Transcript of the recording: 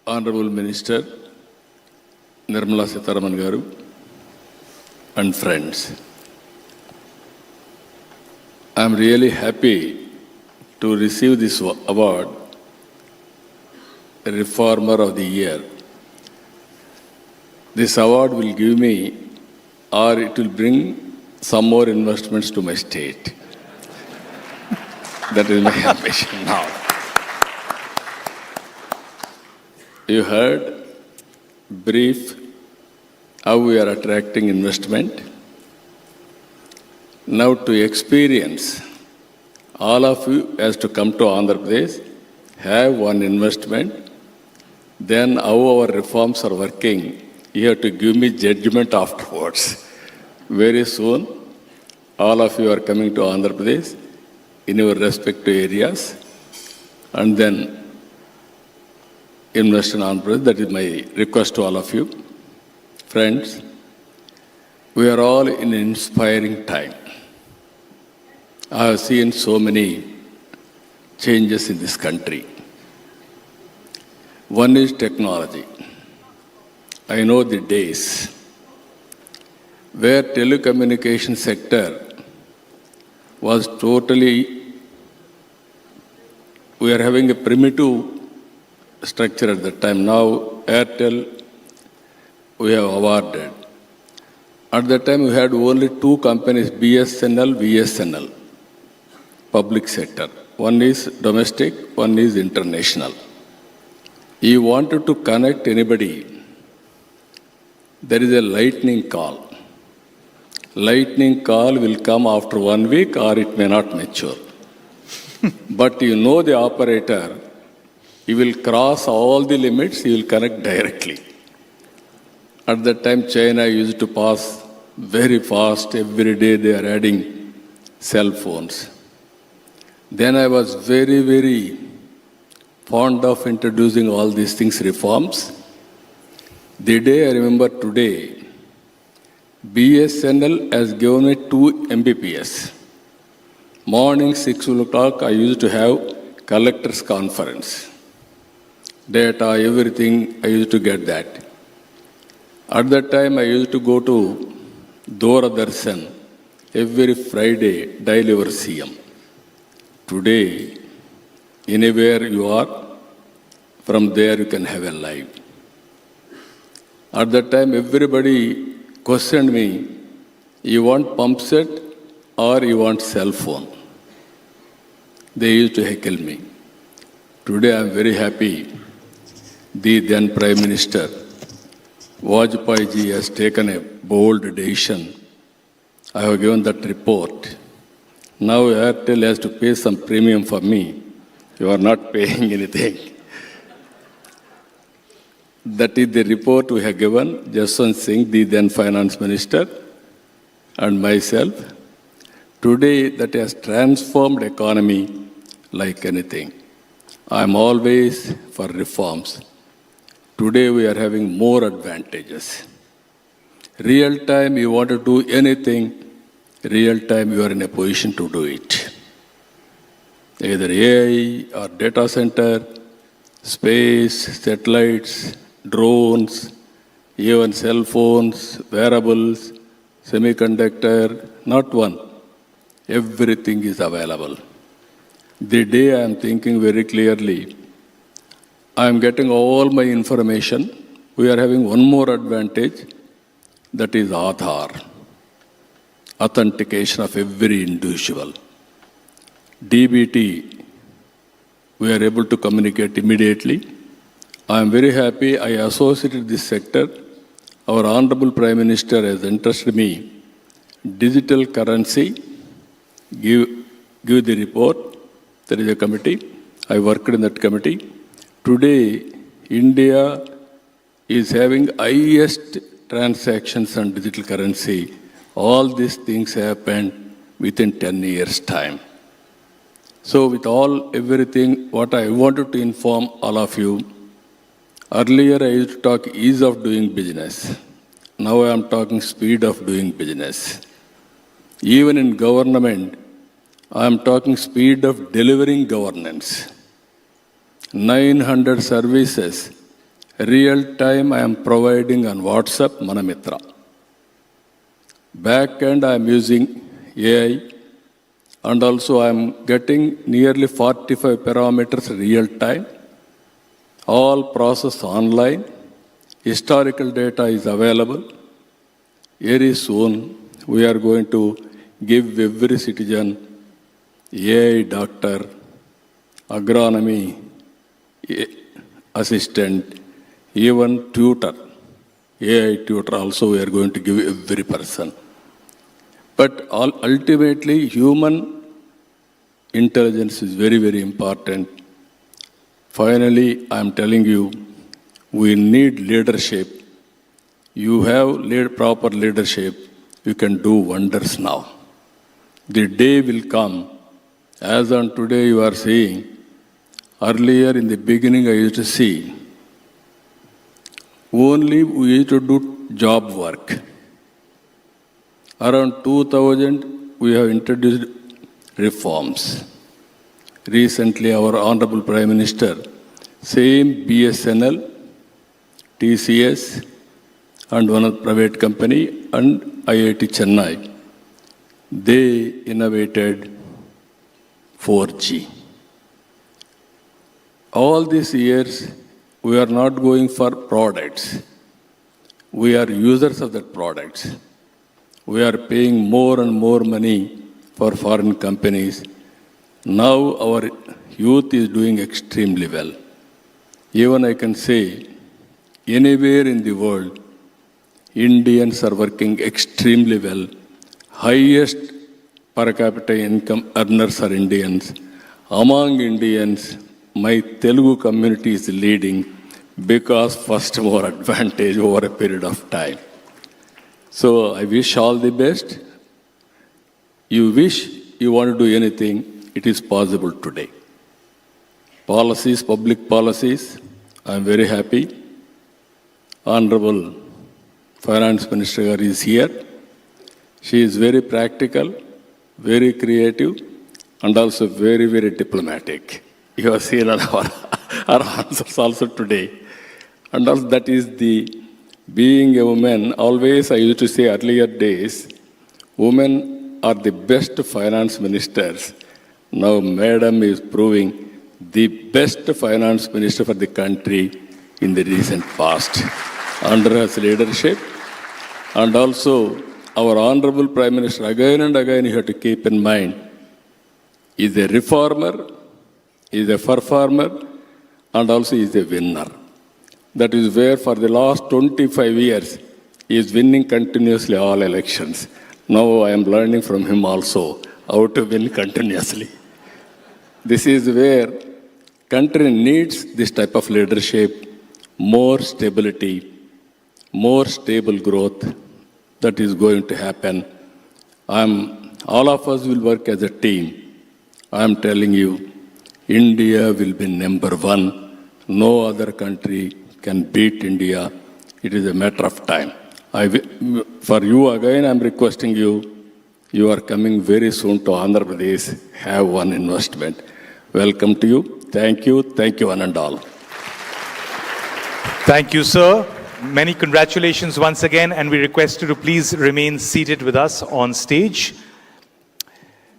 Honorable Minister Nirmala Sitharaman Garu and friends, I am really happy to receive this award, Reformer of the Year. This award will give me, or it will bring some more investments to my state. That is my ambition now. You heard brief how we are attracting investment. Now to experience, all of you has to come to Andhra Pradesh, have one investment, then how our reforms are working, you have to give me judgment afterwards. Very soon, all of you are coming to Andhra Pradesh in your respective areas, and then invest in Andhra Pradesh. That is my request to all of you. Friends, we are all in an inspiring time. I have seen so many changes in this country. One is technology. I know the days where telecommunication sector was totally, we are having a primitive structure at that time. Now, Airtel, we have awarded. At that time, we had only two companies, BSNL, VSNL, public sector. One is domestic, one is international. You wanted to connect anybody, there is a lightning call. Lightning call will come after 1 week or it may not mature. But you know the operator, he will cross all the limits, he will connect directly. At that time, China used to pass very fast. Every day they are adding cell phones. Then I was very, very fond of introducing all these things, reforms. The day I remember today, BSNL has given me 2 Mbps. Morning 6 o'clock, I used to have collector's conference. Data, everything, I used to get that. At that time, I used to go to Doordarshan every Friday, dial your CM. Today, anywhere you are, from there you can have a live. At that time, everybody questioned me, you want pump set or you want cell phone? They used to heckle me. Today, I am very happy. The then Prime Minister, Vajpayee ji, has taken a bold decision. I have given that report. Now Airtel has to pay some premium for me. You are not paying anything. That is the report we have given, Jaswant Singh, the then Finance Minister, and myself. Today, that has transformed economy like anything. I am always for reforms. Today we are having more advantages. Real time, you want to do anything, real time you are in a position to do it. Either AI or data center, space, satellites, drones, even cell phones, wearables, semiconductor, not one. Everything is available. The day I am thinking very clearly, I am getting all my information. We are having one more advantage, that is Aadhaar, authentication of every individual. DBT, we are able to communicate immediately. I am very happy I associated this sector. Our Honorable Prime Minister has entrusted me digital currency, give the report. There is a committee. I worked in that committee. Today, India is having highest transactions on digital currency. All these things happened within 10 years' time. So with everything, what I wanted to inform all of you, earlier I used to talk ease of doing business. Now I am talking speed of doing business. Even in government, I am talking speed of delivering governance. 900 services Real time I am providing on WhatsApp Manamitra. Back end I am using AI, and also I am getting nearly 45 parameters real time. All process online. Historical data is available. Very soon we are going to give every citizen AI doctor, agronomy assistant, even tutor, AI tutor also we are going to give every person. But ultimately, human intelligence is very, very important. Finally, I am telling you, we need leadership. You have proper leadership, you can do wonders now. The day will come, as on today you are seeing, earlier in the beginning I used to see, only we used to do job work. Around 2000, we have introduced reforms. Recently, our Honorable Prime Minister, same BSNL, TCS, and one of private company, and IIT Chennai, they innovated 4G. All these years, we are not going for products. We are users of that products. We are paying more and more money for foreign companies. Now our youth is doing extremely well. Even I can say, anywhere in the world, Indians are working extremely well. Highest per capita income earners are Indians. Among Indians, my Telugu community is leading because first more advantage over a period of time. So I wish all the best. You wish you want to do anything, it is possible today. Policies, public policies, I am very happy. Honorable Finance Minister is here. She is very practical, very creative, and also very, very diplomatic. You have seen our answers also today. And also that is the being a woman. Always I used to say earlier days, women are the best finance ministers. Now Madam is proving the best finance minister for the country in the recent past. Under her leadership, and also our Honorable Prime Minister, again and again you have to keep in mind, is a reformer, is a performer, and also is a winner. That is where for the last 25 years, he is winning continuously all elections. Now I am learning from him also how to win continuously. This is where country needs this type of leadership, more stability, more stable growth. That is going to happen. All of us will work as a team. I am telling you, India will be number one. No other country can beat India. It is a matter of time. For you again, I am requesting you, you are coming very soon to Andhra Pradesh, have one investment. Welcome to you. Thank you, one and all. Thank you, sir. Many congratulations once again, and we request you to please remain seated with us on stage.